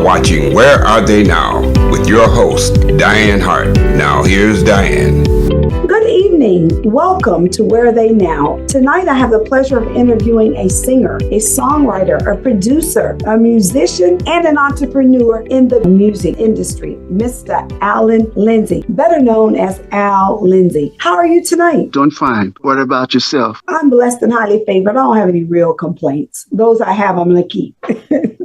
watching Where Are They Now with your host, Dianne Hart. Now here's Dianne. Good evening. Welcome to Where Are They Now? Tonight I have the pleasure of interviewing a singer, a songwriter, a producer, a musician, and an entrepreneur in the music industry, Mr. Alan Lindsey, better known as Al Lindsey. How are you tonight? Doing fine. What about yourself? I'm blessed and highly favored. I don't have any real complaints. Those I have, I'm going to keep.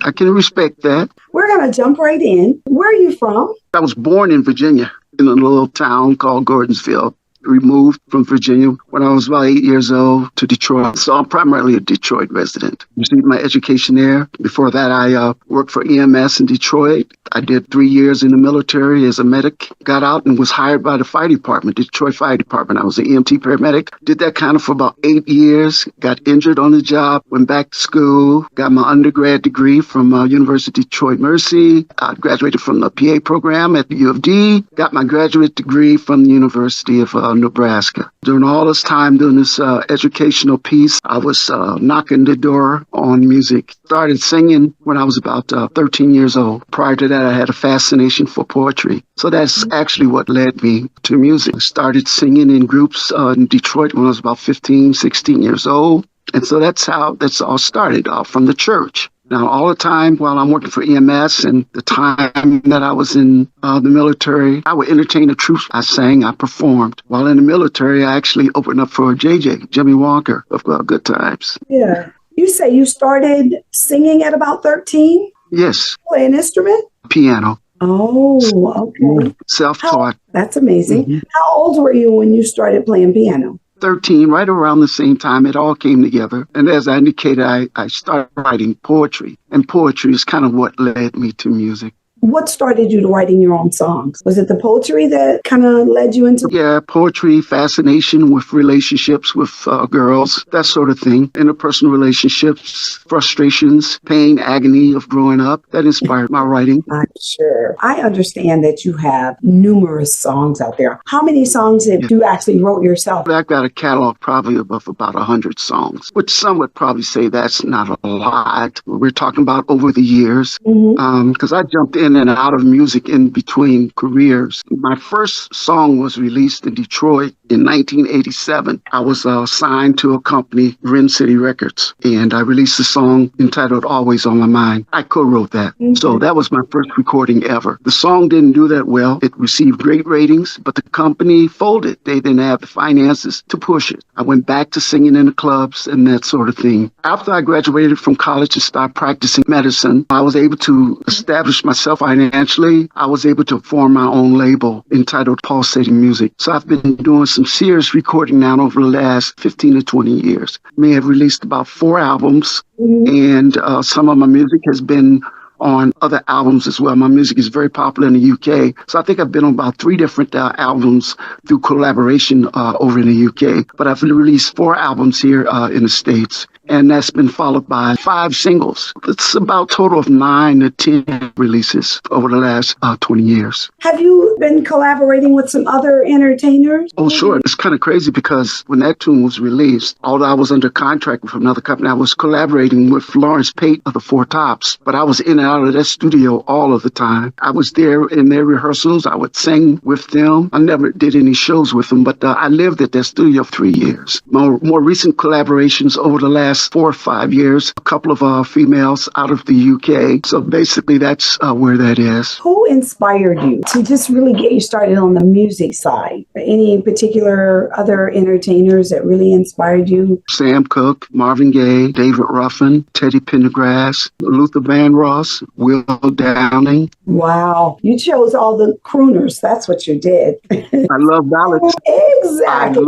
I can respect that. We're going to jump right in. Where are you from? I was born in Virginia in a little town called Gordonsville. Removed from Virginia when I was about 8 years old to Detroit. So I'm primarily a Detroit resident. Received my education there. Before that, I worked for EMS in Detroit. I did 3 years in the military as a medic. Got out and was hired by the fire department, Detroit Fire Department. I was an EMT paramedic. Did that kind of for about 8 years. Got injured on the job. Went back to school. Got my undergrad degree from University of Detroit Mercy. I graduated from the PA program at the U of D. Got my graduate degree from the University of Nebraska. During all this time doing this educational piece, I was knocking the door on music. Started singing when I was about 13 years old. Prior to that, I had a fascination for poetry. So that's actually what led me to music. I started singing in groups in Detroit when I was about 15, 16 years old. And so that's how that's all started, from the church. Now, all the time while I'm working for EMS and the time that I was in the military, I would entertain the troops. I sang, I performed. While in the military, I actually opened up for Jimmy Walker of Good Times. Yeah. You say you started singing at about 13? Yes. Play an instrument? Piano. Oh, okay. Self-taught. That's amazing. Mm-hmm. How old were you when you started playing piano? 13, right around the same time, it all came together. And as I indicated, I started writing poetry. And poetry is kind of what led me to music. What started you to writing your own songs? Was it the poetry that kind of led you into? Yeah, poetry, fascination with relationships with girls, that sort of thing. Interpersonal relationships, frustrations, pain, agony of growing up. That inspired my writing. I'm sure. I understand that you have numerous songs out there. How many songs have you actually wrote yourself? I've got a catalog probably of about 100 songs, which some would probably say that's not a lot. We're talking about over the years, because I jumped in and out of music in between careers. My first song was released in Detroit in 1987. I was signed to a company, Ren City Records, and I released a song entitled Always on My Mind. I co-wrote that. So that was my first recording ever. The song didn't do that well. It received great ratings, but the company folded. They didn't have the finances to push it. I went back to singing in the clubs and that sort of thing. After I graduated from college and started practicing medicine, I was able to establish myself financially. I was able to form my own label entitled Pulsating Music. So I've been doing some serious recording now over the last 15 to 20 years. I may have released about 4 albums, and some of my music has been on other albums as well. My music is very popular in the UK. So I think I've been on about 3 different albums through collaboration over in the UK. But I've released 4 albums here in the States. And that's been followed by 5 singles. It's about a total of 9 to 10 releases over the last 20 years. Have you been collaborating with some other entertainers? Oh, sure. It's kind of crazy because when that tune was released, although I was under contract with another company, I was collaborating with Lawrence Payton of the Four Tops. But I was in and out of that studio all of the time. I was there in their rehearsals. I would sing with them. I never did any shows with them, but I lived at that studio for 3 years. More recent collaborations over the last 4 or 5 years, a couple of females out of the UK. So basically that's where that is. Who inspired you to just really get you started on the music side? Any particular other entertainers that really inspired you? Sam Cooke, Marvin Gaye, David Ruffin, Teddy Pendergrass, Luther Vandross, Will Downing. Wow. You chose all the crooners. That's what you did. I love ballads. Exactly.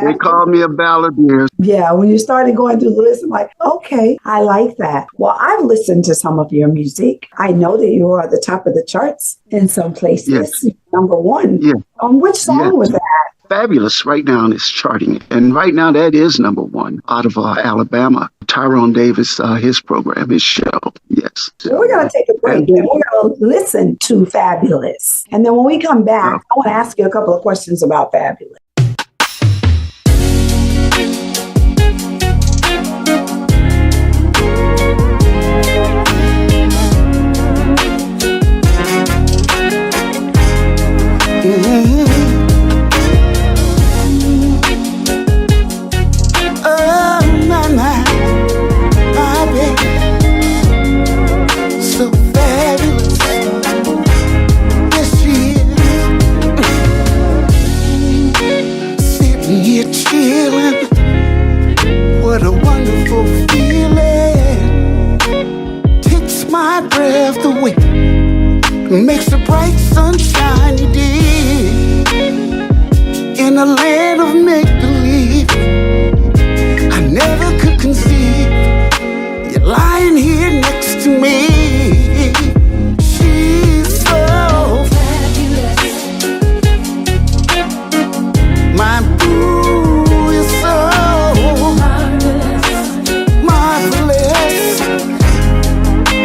They call me a balladeer. Yeah, when you started going through the list, I'm like, okay, I like that. Well, I've listened to some of your music. I know that you are at the top of the charts in some places. Yes. Number 1. Yeah. Which song was that? Fabulous right now is charting. And right now that is number 1 out of Alabama. Tyrone Davis, his program, his show. Yes. So we're going to take a break and we're going to listen to Fabulous. And then when we come back, I want to ask you a couple of questions about Fabulous. sunshiny day in a land of make-believe. I never could conceive you're lying here next to me. She's so fabulous. My boo is so marvelous.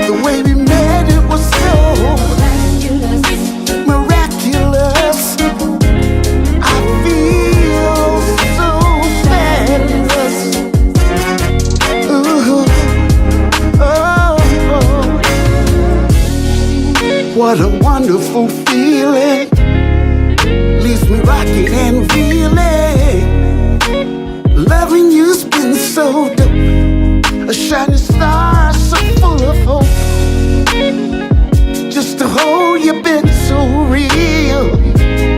The way we met, it was so miraculous. I feel so fabulous. Ooh, oh, what a wonderful feeling. Leaves me rocking and reeling. Loving you's been so dope. A shining star so full of hope. Just to hold you been so real.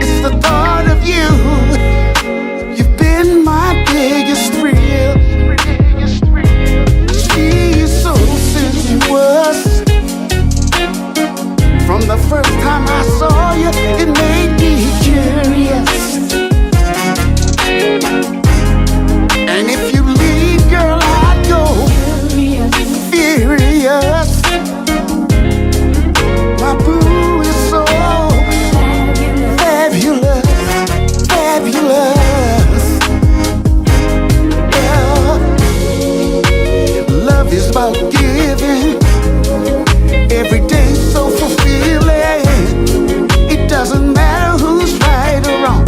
It's the thought of you. You've been my biggest thrill. She's so sensuous. From the first time I saw you, it made me curious. And if you leave, girl, I'd go furious. My boo is so fabulous, fabulous. Yeah. Love is about giving. Every day so fulfilling. It doesn't matter who's right or wrong.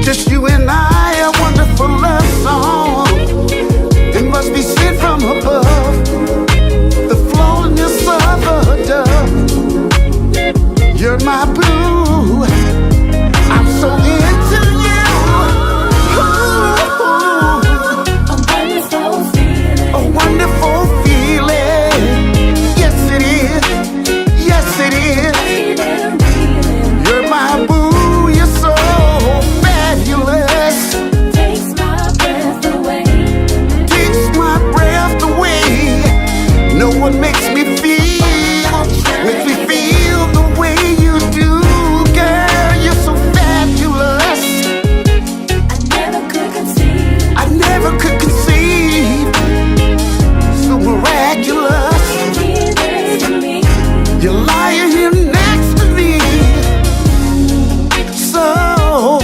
Just you and I, a wonderful love song. It must be sent from above. The flowness of a dove. You're my boo. I'm so into you. Ooh, a wonderful feeling. A wonderful feeling. Yes, it is. Yes, it is. You're my boo. You're so fabulous. Takes my breath away. Takes my breath away. No one makes me feel the way you do, girl. You're so fabulous. I never could conceive. So miraculous. You're lying here next to me. So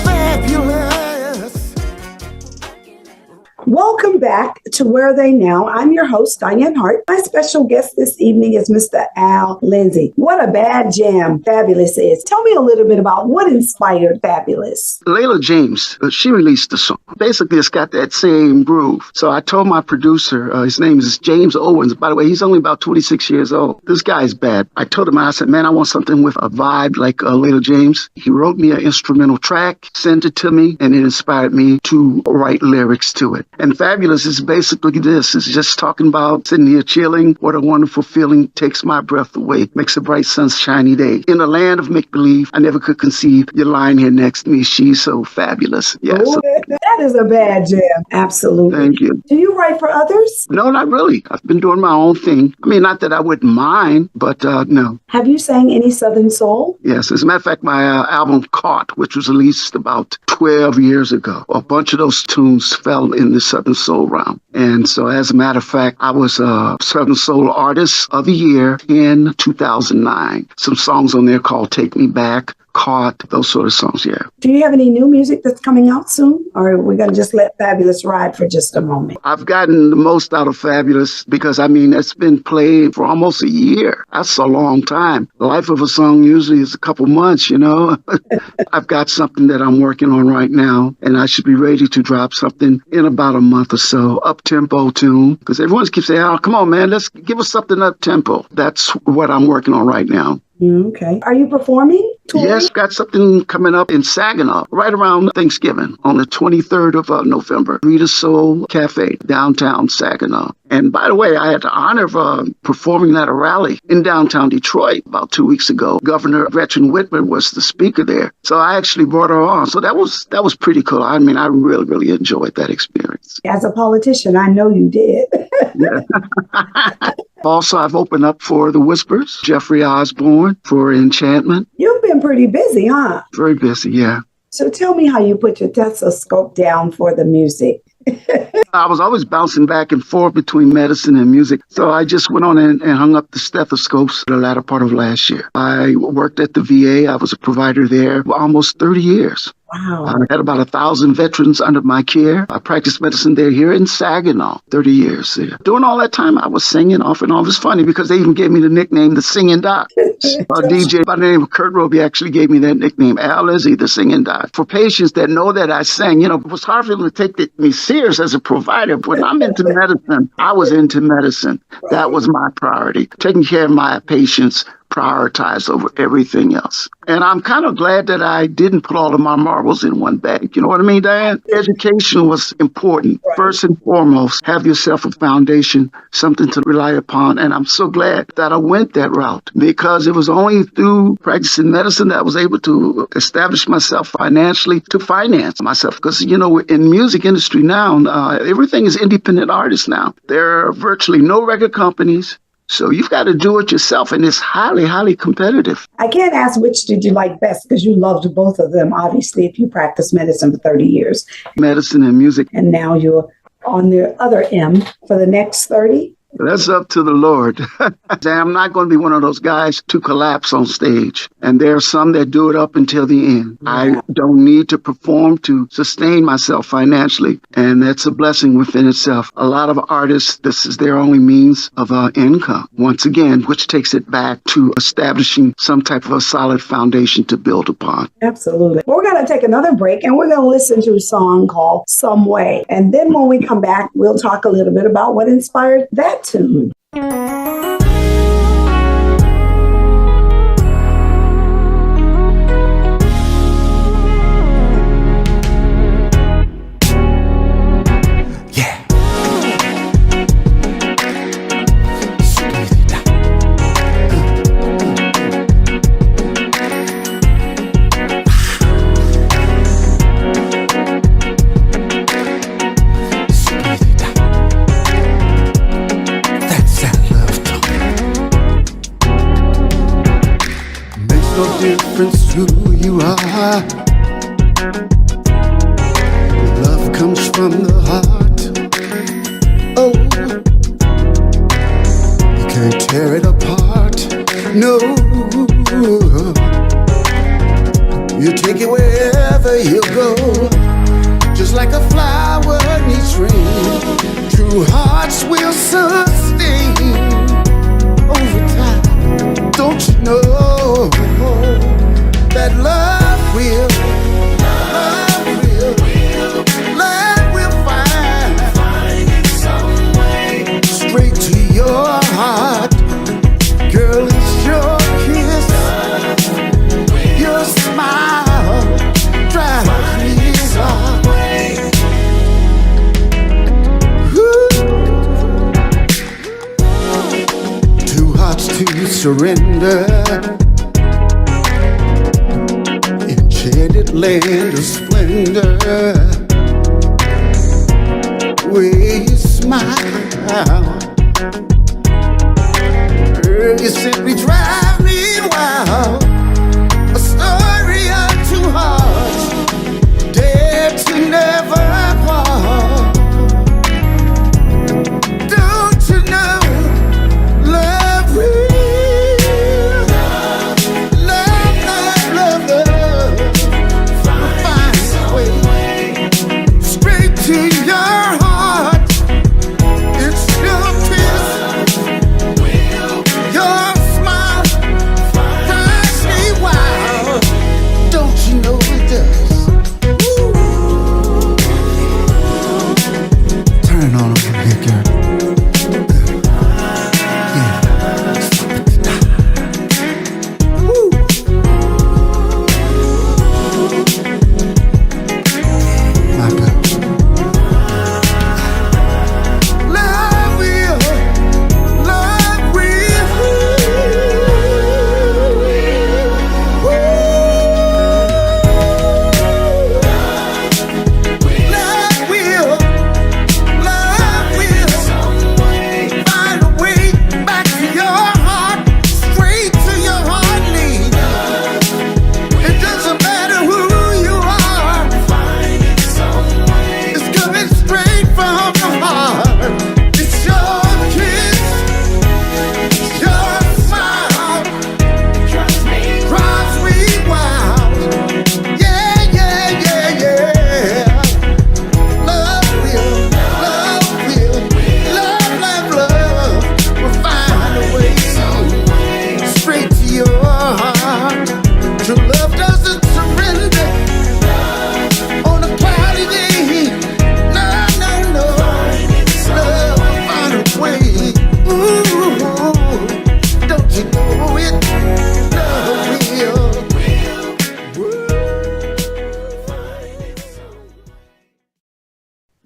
fabulous. Welcome back to Where Are They Now? I'm your host, Dianne Hart. My special guest this evening is Mr. Al Lindsey. What a bad jam Fabulous is. Tell me a little bit about what inspired Fabulous. Layla James, she released the song. Basically, it's got that same groove. So I told my producer, his name is James Owens. By the way, he's only about 26 years old. This guy's bad. I told him, I said, man, I want something with a vibe like Layla James. He wrote me an instrumental track, sent it to me, and it inspired me to write lyrics to it. And Fabulous is basically this. It's just talking about sitting here chilling. What a wonderful feeling. Takes my breath away. Makes a bright sunshiny day. In a land of make-believe, I never could conceive. You're lying here next to me. She's so fabulous. Yeah, Oh, that is a bad jam. Absolutely. thank you. Do you write for others? No, not really. I've been doing my own thing. I mean, not that I wouldn't mind, but no. Have you sang any Southern Soul? Yes, as a matter of fact, my album Caught, which was released about 12 years ago, a bunch of those tunes fell in the Southern Soul realm. And so as a matter of fact, I was a Southern Soul Artist of the Year in 2009. Some songs on there called Take Me Back, Caught, those sort of songs, yeah. Do you have any new music that's coming out soon? Or are we going to just let Fabulous ride for just a moment? I've gotten the most out of Fabulous because, I mean, it's been played for almost a year. That's a long time. The life of a song usually is a couple months, you know. I've got something that I'm working on right now, and I should be ready to drop something in about a month or so. Up-tempo tune, because everyone keeps saying, oh, come on, man, let's give us something up-tempo. That's what I'm working on right now. Okay. Are you performing? Touring? Yes, got something coming up in Saginaw right around Thanksgiving on the 23rd of November. Rita Soul Cafe, downtown Saginaw. And by the way, I had the honor of performing at a rally in downtown Detroit about 2 weeks ago. Governor Gretchen Whitmer was the speaker there. So I actually brought her on. So that was pretty cool. I mean, I really, really enjoyed that experience. As a politician, I know you did. Yeah. Also, I've opened up for The Whispers, Jeffrey Osborne for Enchantment. You've been pretty busy, huh? Very busy, yeah. So tell me how you put your stethoscope down for the music. I was always bouncing back and forth between medicine and music. So I just went on and hung up the stethoscopes the latter part of last year. I worked at the VA. I was a provider there for almost 30 years. Wow. I had about 1,000 veterans under my care. I practiced medicine there here in Saginaw, 30 years there. During all that time, I was singing off and on. It was funny because they even gave me the nickname, the Singing Doc. A DJ by the name of Kurt Roby actually gave me that nickname, Al Izzy, the Singing Doc. For patients that know that I sang, it was hard for them to take me serious as a provider. When I'm into medicine, I was into medicine. That was my priority. Taking care of my patients prioritized over everything else. And I'm kind of glad that I didn't put all of my marbles in one bag. You know what I mean, Diane? Education was important. Right. First and foremost, have yourself a foundation, something to rely upon. And I'm so glad that I went that route because it was only through practicing medicine that I was able to establish myself financially to finance myself. Because, in music industry now, everything is independent artists now. There are virtually no record companies. So you've got to do it yourself, and it's highly, highly competitive. I can't ask which did you like best because you loved both of them, obviously, if you practiced medicine for 30 years. Medicine and music. And now you're on the other M for the next 30. That's up to the Lord. I'm not going to be one of those guys to collapse on stage. And there are some that do it up until the end. Yeah. I don't need to perform to sustain myself financially. And that's a blessing within itself. A lot of artists, this is their only means of income. Once again, which takes it back to establishing some type of a solid foundation to build upon. Absolutely. Well, we're going to take another break and we're going to listen to a song called Some Way. And then when we come back, we'll talk a little bit about what inspired that tune. Difference who you are. Love comes from the heart. Oh, you can't tear it apart. No, you take it wherever you go. Just like a flower needs rain, true hearts will sustain over time. Don't you know that love will find its some way straight to your heart. Girl, it's your kiss, your smile drives me away. Two hearts to surrender. Enchanted land of splendor, where you smile, you simply drive me wild. A story of two hearts, dare to never part. Don't you know, love will. Your smile.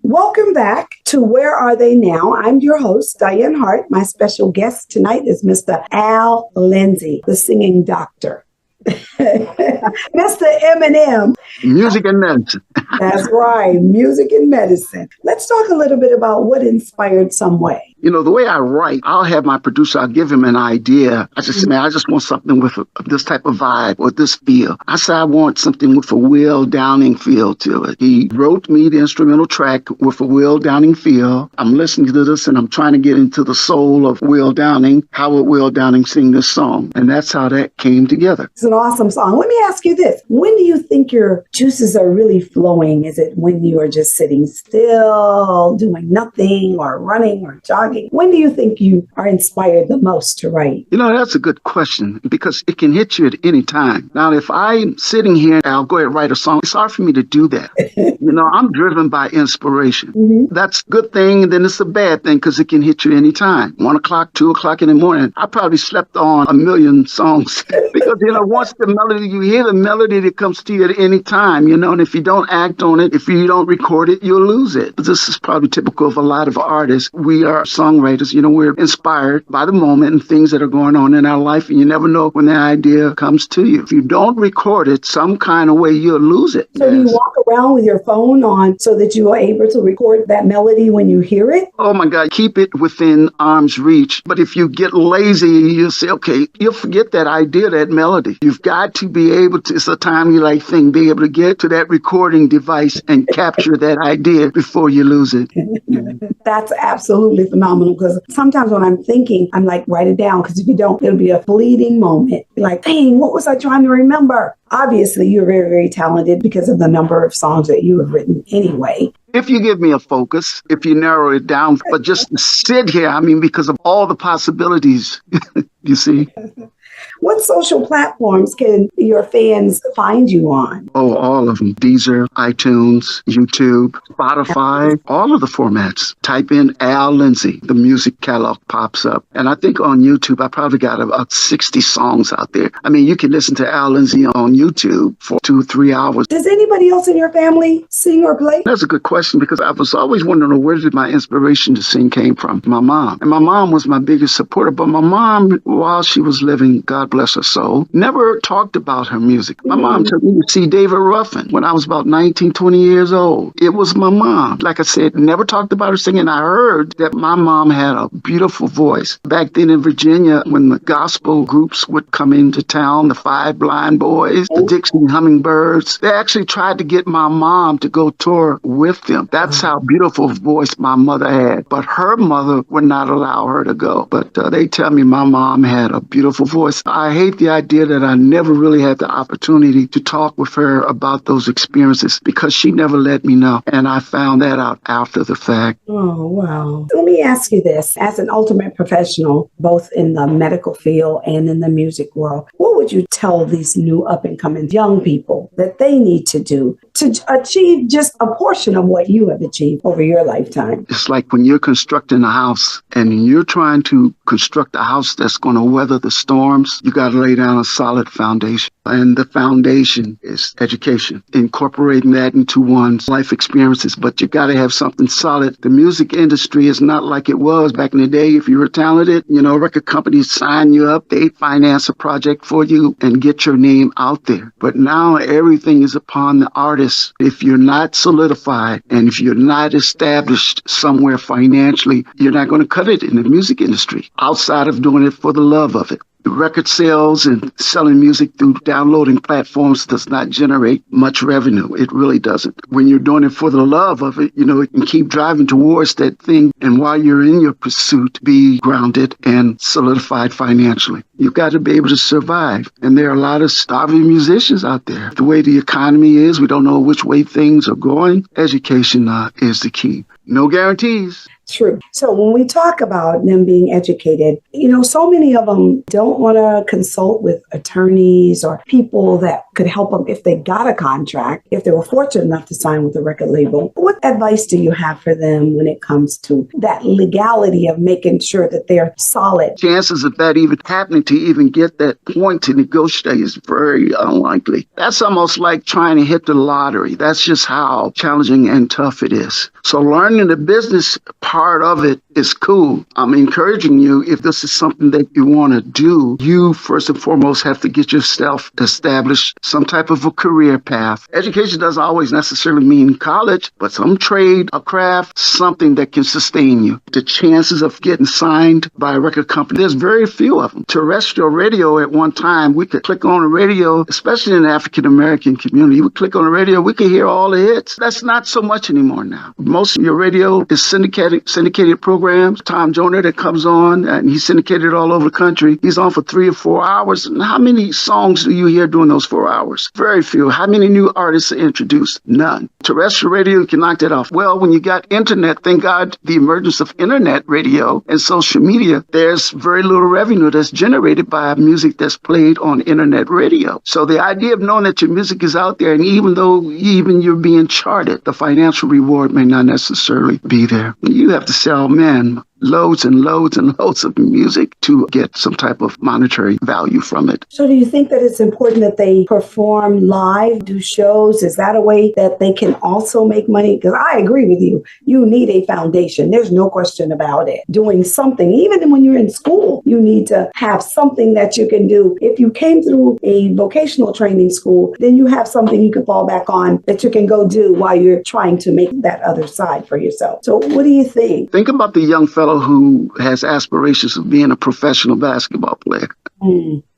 Welcome back to Where Are They Now? I'm your host, Dianne Hart. My special guest tonight is Mr. Al Lindsey, the singing doctor. Mr. Eminem. Music and medicine. That's right, music and medicine. Let's talk a little bit about what inspired Some Way. You know, the way I write, I'll have my producer, I'll give him an idea. I just say, man, I just want something with this type of vibe or this feel. I said, I want something with a Will Downing feel to it. He wrote me the instrumental track with a Will Downing feel. I'm listening to this and I'm trying to get into the soul of Will Downing. How would Will Downing sing this song? And that's how that came together. It's an awesome song. Let me ask you this. When do you think your juices are really flowing? Is it when you are just sitting still, doing nothing, or running or jogging? When do you think you are inspired the most to write? You know, that's a good question because it can hit you at any time. Now, if I'm sitting here, I'll go ahead and write a song. It's hard for me to do that. You know, I'm driven by inspiration. Mm-hmm. That's a good thing. And then it's a bad thing because it can hit you anytime. 1 o'clock, 2 o'clock in the morning. I probably slept on 1 million songs because, you know, once the melody, you hear the melody that comes to you at any time, you know, and if you don't act on it, if you don't record it, you'll lose it. This is probably typical of a lot of artists. We are songwriters, you know, we're inspired by the moment and things that are going on in our life, and you never know when the idea comes to you. If you don't record it some kind of way, you'll lose it. So you walk around with your phone on so that you are able to record that melody when you hear it? Oh my God, keep it within arm's reach. But if you get lazy, you'll say, okay, you'll forget that idea, that melody. You've got to be able to, it's a timely-like thing, be able to get to that recording device and capture that idea before you lose it. That's absolutely phenomenal, because sometimes when I'm thinking, I'm like, write it down, because if you don't, it'll be a fleeting moment. You're like, dang, what was I trying to remember? Obviously, you're very, very talented because of the number of songs that you have written anyway. If you give me a focus, if you narrow it down, but just to sit here, I mean, because of all the possibilities, you see. What social platforms can your fans find you on? Oh, all of them. Deezer, iTunes, YouTube, Spotify, all of the formats. Type in Al Lindsey. The music catalog pops up. And I think on YouTube, I probably got about 60 songs out there. I mean, you can listen to Al Lindsey on YouTube for 2 or 3 hours. Does anybody else in your family sing or play? That's a good question, because I was always wondering where did my inspiration to sing came from. My mom. And my mom was my biggest supporter. But my mom, while she was living, God bless her soul, never talked about her music. My mom took me to see David Ruffin when I was about 19, 20 years old. It was my mom. Like I said, never talked about her singing. I heard that my mom had a beautiful voice. Back then in Virginia, when the gospel groups would come into town, the Five Blind Boys, the Dixie Hummingbirds, they actually tried to get my mom to go tour with them. That's how beautiful a voice my mother had. But her mother would not allow her to go. But they tell me my mom had a beautiful voice. I hate the idea that I never really had the opportunity to talk with her about those experiences because she never let me know. And I found that out after the fact. Oh, wow. Let me ask you this. As an ultimate professional, both in the medical field and in the music world, what would you tell these new up-and-coming young people that they need to do to achieve just a portion of what you have achieved over your lifetime? It's like when you're constructing a house and you're trying to construct a house that's going to weather the storms, you got to lay down a solid foundation. And the foundation is education, incorporating that into one's life experiences. But you got to have something solid. The music industry is not like it was back in the day. If you were talented, you know, record companies sign you up, they finance a project for you and get your name out there. But now everything is upon the artist. If you're not solidified and if you're not established somewhere financially, you're not going to cut it in the music industry outside of doing it for the love of it. The record sales and selling music through downloading platforms does not generate much revenue. It really doesn't. When you're doing it for the love of it, you know, it can keep driving towards that thing. And while you're in your pursuit, be grounded and solidified financially. You've got to be able to survive. And there are a lot of starving musicians out there. The way the economy is, we don't know which way things are going. Education is the key. No guarantees. True. So when we talk about them being educated, so many of them don't want to consult with attorneys or people that could help them if they got a contract, if they were fortunate enough to sign with a record label. What advice do you have for them when it comes to that legality of making sure that they're solid? Chances of that even happening to even get that point to negotiate is very unlikely. That's almost like trying to hit the lottery. That's just how challenging and tough it is. So learning the business part of it is cool. I'm encouraging you, if this is something that you want to do, you first and foremost have to get yourself established, some type of a career path. Education doesn't always necessarily mean college, but some trade, a craft, something that can sustain you. The chances of getting signed by a record company, there's very few of them. Terrestrial radio at one time, we could click on the radio, especially in the African American community, we click on the radio, we could hear all the hits. That's not so much anymore now. Most of your radio is syndicated programs. Tom Joyner that comes on, and he's syndicated all over the country. He's on for 3 or 4 hours. And how many songs do you hear during those 4 hours? Very few. How many new artists are introduced? None. Terrestrial radio, you can knock that off. Well, when you got internet, thank God the emergence of internet radio and social media, there's very little revenue that's generated by music that's played on internet radio. So the idea of knowing that your music is out there, and even though you're being charted, the financial reward may not necessarily be there. You have to sell, loads and loads and loads of music to get some type of monetary value from it. So do you think that it's important that they perform live, do shows? Is that a way that they can also make money? Because I agree with you. You need a foundation. There's no question about it. Doing something, even when you're in school, you need to have something that you can do. If you came through a vocational training school, then you have something you can fall back on that you can go do while you're trying to make that other side for yourself. So what do you think? Think about the young fellow who has aspirations of being a professional basketball player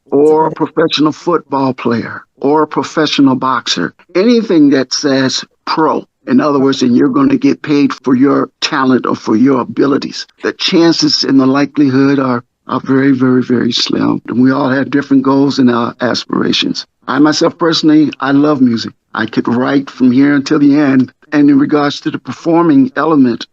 or a professional football player or a professional boxer. Anything that says pro. In other words, and you're going to get paid for your talent or for your abilities. The chances and the likelihood are very, very, very slim. And we all have different goals and aspirations. I myself personally, I love music. I could write from here until the end. And in regards to the performing element,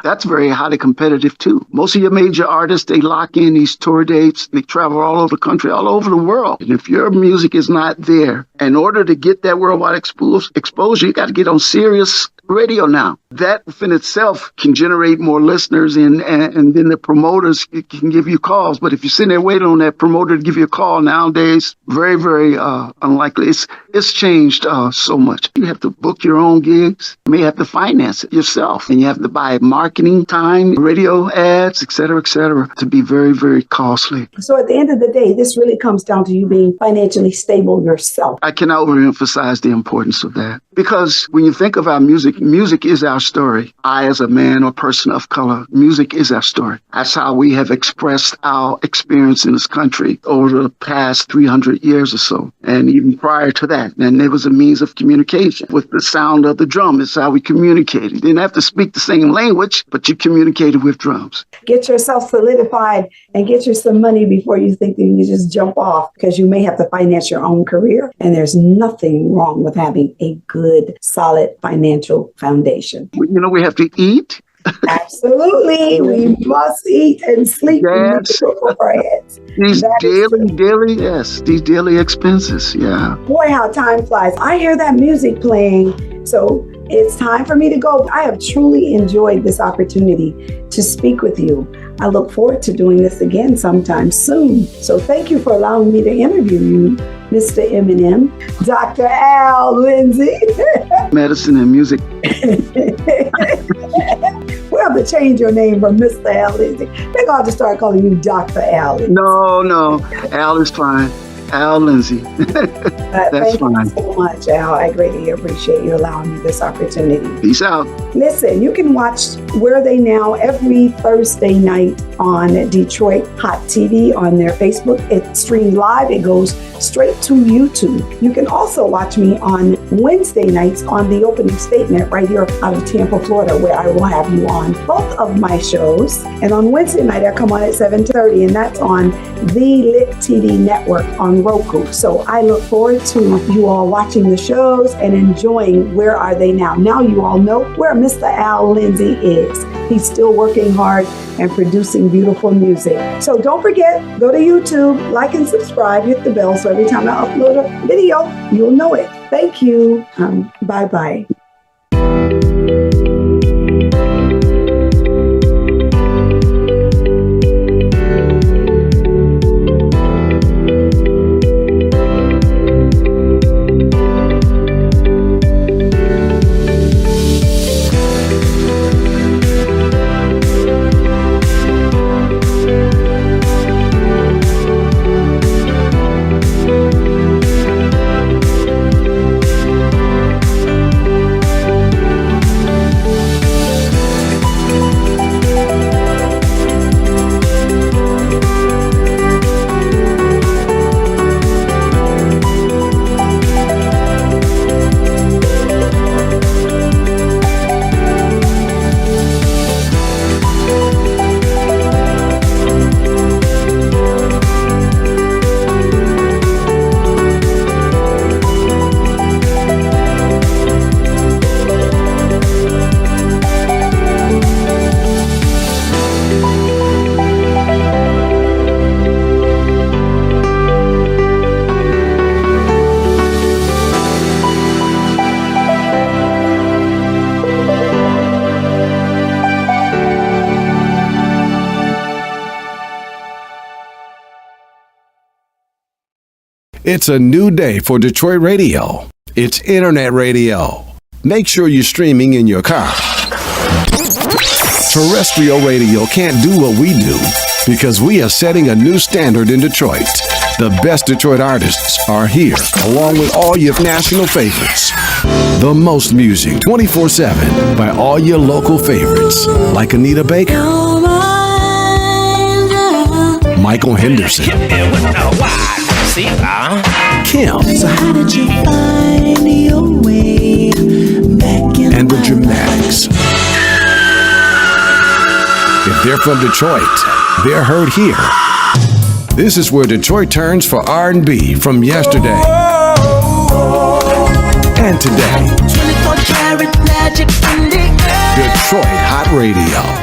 that's very highly competitive too. Most of your major artists, they lock in these tour dates. They travel all over the country, all over the world. And if your music is not there, in order to get that worldwide exposure, you got to get on Sirius radio now. That in itself can generate more listeners, and then the promoters can give you calls. But if you're sitting there waiting on that promoter to give you a call nowadays, very, very unlikely. It's changed so much. You have to book your own gigs. You may have to finance it yourself. And you have to buy marketing time, radio ads, et cetera, to be very, very costly. So at the end of the day, this really comes down to you being financially stable yourself. I cannot overemphasize the importance of that. Because when you think of our music is our story. I, as a man or person of color, music is our story. That's how we have expressed our experience in this country over the past 300 years or so. And even prior to that. And there was a means of communication with the sound of the drum. It's how we communicated. You didn't have to speak the same language, but you communicated with drums. Get yourself solidified and get you some money before you think that you can just jump off, because you may have to finance your own career. And there's nothing wrong with having a good, solid financial foundation. We have to eat. Absolutely. We must eat and sleep. Yes. These daily expenses. Yeah. Boy, how time flies. I hear that music playing. So it's time for me to go. I have truly enjoyed this opportunity to speak with you. I look forward to doing this again sometime soon. So thank you for allowing me to interview you, Mr. Eminem, Dr. Al Lindsey. Medicine and music. We'll have to change your name from Mr. Al Lindsey. They're going to have to start calling you Dr. Al Lindsey. No. Al is fine. Al Lindsey. That's fine. Thank you so much, Al. I greatly appreciate you allowing me this opportunity. Peace out. Listen, you can watch Where Are They Now every Thursday night on Detroit Hot TV on their Facebook. It streams live. It goes straight to YouTube. You can also watch me on Wednesday nights on The Opening Statement right here out of Tampa, Florida, where I will have you on both of my shows. And on Wednesday night, I come on at 7:30, and that's on the Lit TV network on Roku. So I look forward to you all watching the shows and enjoying Where Are They Now. Now you all know where Mr. Al Lindsey is. He's still working hard and producing beautiful music. So don't forget, go to YouTube, like and subscribe, hit the bell so every time I upload a video, you'll know it. Thank you. Bye-bye. It's a new day for Detroit radio. It's internet radio. Make sure you're streaming in your car. Terrestrial radio can't do what we do because we are setting a new standard in Detroit. The best Detroit artists are here, along with all your national favorites. The most music 24/7 by all your local favorites, like Anita Baker, Michael Henderson, Kim, So how did you find your way back in and the Dramatics. If they're from Detroit, they're heard here. This is where Detroit turns for R&B from yesterday and today. 24 karat magic in the air. Detroit Hot Radio.